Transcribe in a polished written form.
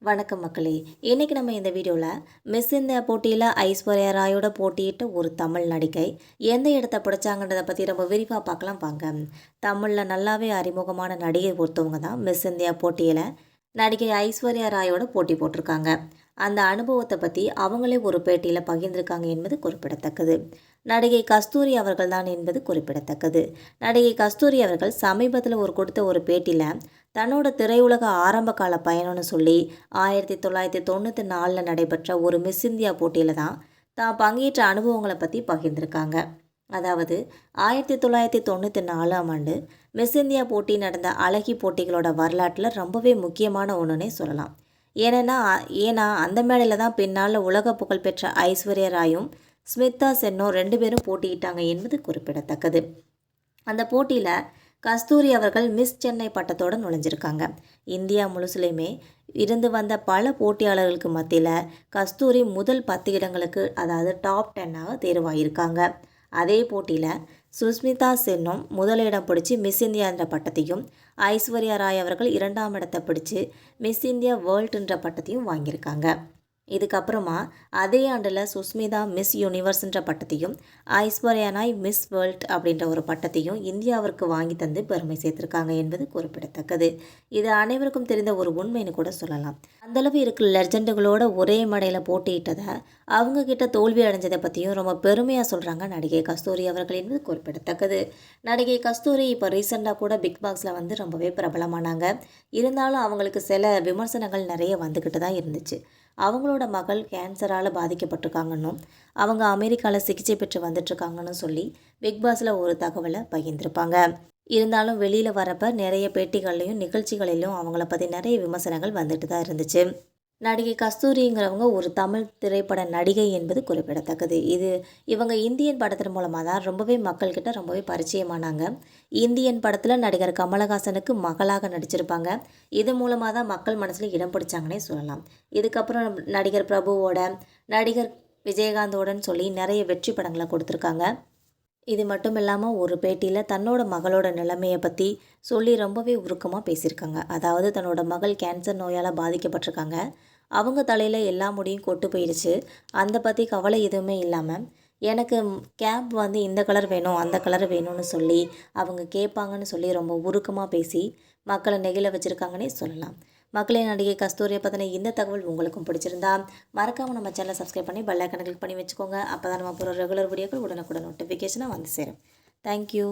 வணக்கம் மக்களே. இன்றைக்கி நம்ம இந்த வீடியோவில் மிஸ் இந்தியா போட்டியில் ஐஸ்வர்யா ராயோட போட்டியிட்ட ஒரு தமிழ் நடிகை எந்த இடத்த பிடிச்சாங்கன்றதை பற்றி ரொம்ப விரிவாக பார்க்கலாம் வாங்க. தமிழில் நல்லாவே அறிமுகமான நடிகை ஒருத்தவங்க தான் மிஸ் இந்தியா போட்டியில் நடிகை ஐஸ்வர்யா ராயோட போட்டி போட்டிருக்காங்க. அந்த அனுபவத்தை பற்றி அவங்களே ஒரு பேட்டியில் பகிர்ந்திருக்காங்க என்பது குறிப்பிடத்தக்கது. நடிகை கஸ்தூரி அவர்கள் தான் என்பது குறிப்பிடத்தக்கது. நடிகை கஸ்தூரி அவர்கள் சமீபத்தில் கொடுத்த ஒரு பேட்டியில் தன்னோட திரையுலக ஆரம்ப கால பயணம்னு சொல்லி 1994 நடைபெற்ற ஒரு மிஸ் இந்தியா போட்டியில் தான் பங்கேற்ற அனுபவங்களை பற்றி பகிர்ந்திருக்காங்க. அதாவது 1994ஆம் ஆண்டு மிஸ் இந்தியா போட்டி நடந்த அழகி போட்டிகளோட வரலாற்றில் ரொம்பவே முக்கியமான ஒன்றுனே சொல்லலாம். ஏன்னா அந்த மேடையில் தான் பின்னால் உலக புகழ்பெற்ற ஐஸ்வர்யா ராயும் ஸ்மிதா சென்னும் 2 பேரும் போட்டியிட்டாங்க என்பது குறிப்பிடத்தக்கது. அந்த போட்டியில் கஸ்தூரி அவர்கள் மிஸ் சென்னை பட்டத்தோடு நுழைஞ்சிருக்காங்க. இந்தியா முழுசுலையுமே இருந்து வந்த பல போட்டியாளர்களுக்கு மத்தியில் கஸ்தூரி முதல் 10 இடங்களுக்கு, அதாவது டாப் 10ஆக தேர்வாயிருக்காங்க. அதே போட்டியில் சுஸ்மிதா சென்னும் முதலிடம் பிடிச்சி மிஸ் இந்தியா என்ற பட்டத்தையும், ஐஸ்வர்யா ராய் அவர்கள் 2ஆம் இடத்தை பிடிச்சி மிஸ் இந்தியா வேர்ல்டு என்ற பட்டத்தையும் வாங்கியிருக்காங்க. இதுக்கப்புறமா அதே ஆண்டில் சுஸ்மிதா மிஸ் யூனிவர்ஸ்ன்ற பட்டத்தையும், ஐஸ்வர்யா ராய் மிஸ் வேர்ல்ட் அப்படின்ற ஒரு பட்டத்தையும் இந்தியாவிற்கு வாங்கி தந்து பெருமை சேர்த்துருக்காங்க என்பது குறிப்பிடத்தக்கது. இது அனைவருக்கும் தெரிந்த ஒரு உண்மைன்னு கூட சொல்லலாம். அந்தளவு இருக்கிற லெஜண்டுகளோட ஒரே மேடையில் போட்டியிட்டதை அவங்கக்கிட்ட தோல்வி அடைஞ்சதை பற்றியும் ரொம்ப பெருமையாக சொல்கிறாங்க நடிகை கஸ்தூரி அவர்கள் என்பது குறிப்பிடத்தக்கது. நடிகை கஸ்தூரி இப்போ ரீசெண்டாக கூட பிக் பாஸில் ரொம்பவே பிரபலமானாங்க. இருந்தாலும் அவங்களுக்கு சில விமர்சனங்கள் நிறைய வந்துக்கிட்டு தான் இருந்துச்சு. அவங்களோட மகள் கேன்சரால் பாதிக்கப்பட்டிருக்காங்கன்னும் அவங்க அமெரிக்காவில் சிகிச்சை பெற்று வந்துட்டுருக்காங்கன்னு சொல்லி பிக் பாஸில் ஒரு தகவலை பகிர்ந்திருப்பாங்க. இருந்தாலும் வெளியில் வரப்போ நிறைய பேட்டிகள்லையும் நிகழ்ச்சிகளிலும் அவங்கள பற்றி நிறைய விமர்சனங்கள் வந்துட்டு தான் இருந்துச்சு. நடிகை கஸ்தூரிங்கிறவங்க ஒரு தமிழ் திரைப்பட நடிகை என்பது குறிப்பிடத்தக்கது. இவங்க இந்தியன் படத்தின் மூலமாக தான் ரொம்பவே மக்கள்கிட்ட ரொம்பவே பரிச்சயமானாங்க. இந்தியன் படத்தில் நடிகர் கமலஹாசனுக்கு மகளாக நடிச்சிருப்பாங்க. இது மூலமாக தான் மக்கள் மனசில் இடம் பிடிச்சாங்கன்னே சொல்லலாம். இதுக்கப்புறம் நடிகர் பிரபுவோட, நடிகர் விஜயகாந்தோடன்னு சொல்லி நிறைய வெற்றி படங்களை கொடுத்துருக்காங்க. இது மட்டும் இல்லாமல் ஒரு பேட்டியில் தன்னோட மகளோட நிலைமையை பற்றி சொல்லி ரொம்பவே உருக்கமாக பேசியிருக்காங்க. அதாவது தன்னோட மகள் கேன்சர் நோயால் பாதிக்கப்பட்டிருக்காங்க. அவங்க தலையில் எல்லா முடியும் கொட்டு போயிடுச்சு. அந்த பற்றி கவலை எதுவுமே இல்லாமல் எனக்கு கேப் இந்த கலர் வேணும், அந்த கலர் வேணும்னு சொல்லி அவங்க கேட்பாங்கன்னு சொல்லி ரொம்ப உருக்கமாக பேசி மக்களை நெகிழ வச்சுருக்காங்கன்னே சொல்லலாம். மக்களே, நடிகை கஸ்தூரியை பற்றின இந்த தகவல் உங்களுக்கும் பிடிச்சிருந்தா மறக்காமல் நம்ம சேனலை சப்ஸ்கிரைப் பண்ணி பெல் ஐக்கனை கிளிக் பண்ணி வச்சுக்கோங்க. அப்போ தான் நம்ம போகிற ரெகுலர் வீடியோக்கள் உடனுக்குடன் நோட்டிஃபிகேஷனாக வந்து சேரும். தேங்க்யூ.